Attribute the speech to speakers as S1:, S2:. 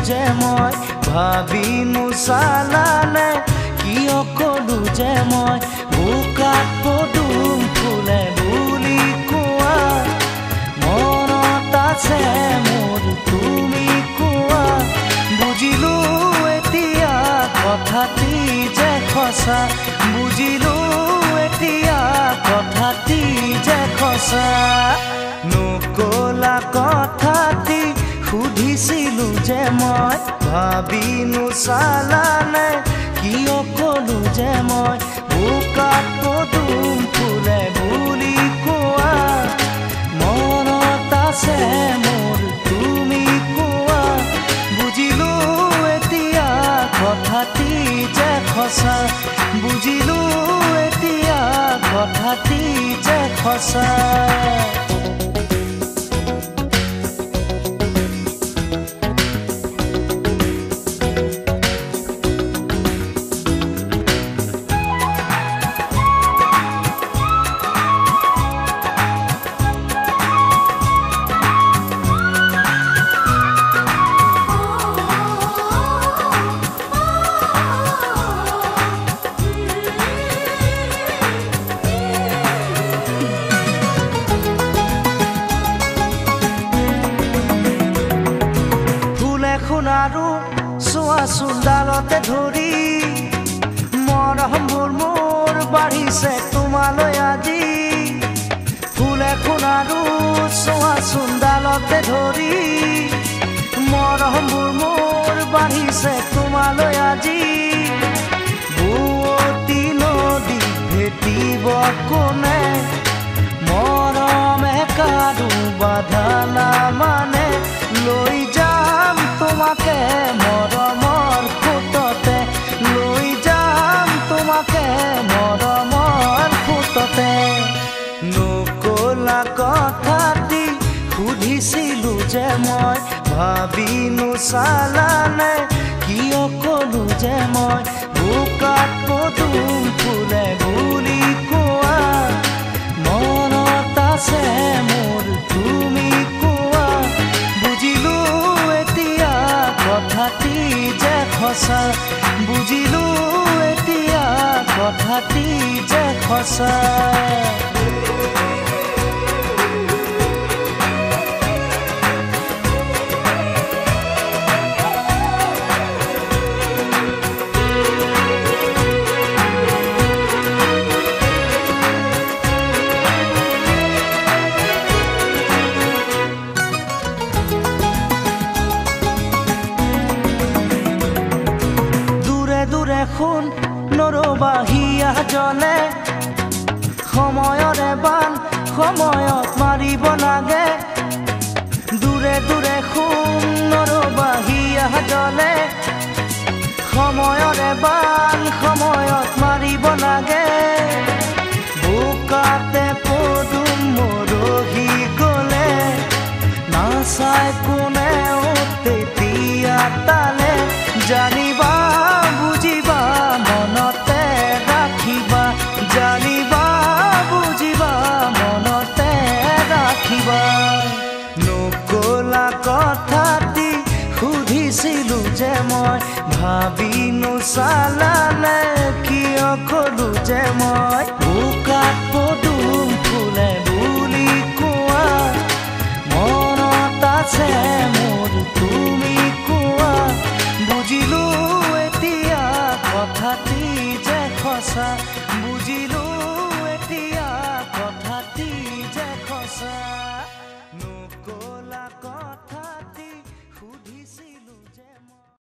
S1: যে মই ভাবি নোচালানে কিয় কলো যে মই বোকাত পদুম ফুলে বুলি কোৱা মনত আছে মোৰ তুমি কোৱা বুজিলো এতিয়া কথাটি যে সঁচা বুজিলো এতিয়া কথাটি যে সঁচা নকলা কথাটি সুধিছিলো যে মই ভাবি নোচালানে কিয় কলো যে মই বোকাত পদুম ফুলে বুলি কোৱা মনত আছে মোৰ তুমি কোৱা বুজিলো এতিয়া কথাটি যে সঁচা বুজিলো এতিয়া কথাটি যে সঁচা আৰু চোৱাচোন ডালতে ধৰি মৰমবোৰ মোৰ বাঢ়িছে তোমালৈ আজি ফুল এখন আৰু চোৱাচোন ডালতে ধৰি মৰমবোৰ মোৰ বাঢ়িছে তোমালৈ আজি বুৱতী নদী ভেটিব কোনে মৰমে কাৰো বাধা নামানে লৈ যাম তোমাকে মৰমৰ খুঁটতে লৈ যাম তোমাকে মৰমৰ খুঁটতে নকলা কথাটি সুধিছিলো যে মই ভাবি নোচালানে কিয় কলো যে মই বোকাত পদুম ফুলে বুলি কোৱা মনত আছে মোৰ তুমি কোৱা বুজিলো এতিয়া কথাটি যে সঁচা বুজিলো এতিয়া কথাটি যে সঁচা দেখোন নৰবাহিয়া জলে সময়ৰে বান সময়ত মাৰিব লাগে দূৰে দূৰে শুন নৰবাহিয়া জলে সময়ৰে বান সময়ত মাৰিব লাগে বোকাতে পদুম মৰহি গলে নাচাই কোনেও তেতিয়া তালে জানিবা বুজিবা মনতে ৰাখিবা জানিবা বুজিবা মনতে ৰাখিবা নকলা কথাটি সুধিছিলো যে মই ভাবি নোচালানে কিয় কলো যে মই বোকাত পদুম ফুলে বুলি কোৱা মনত আছে মোৰ তুমি কোৱা বুজিলো এতিয়া কথাটি যে সঁচা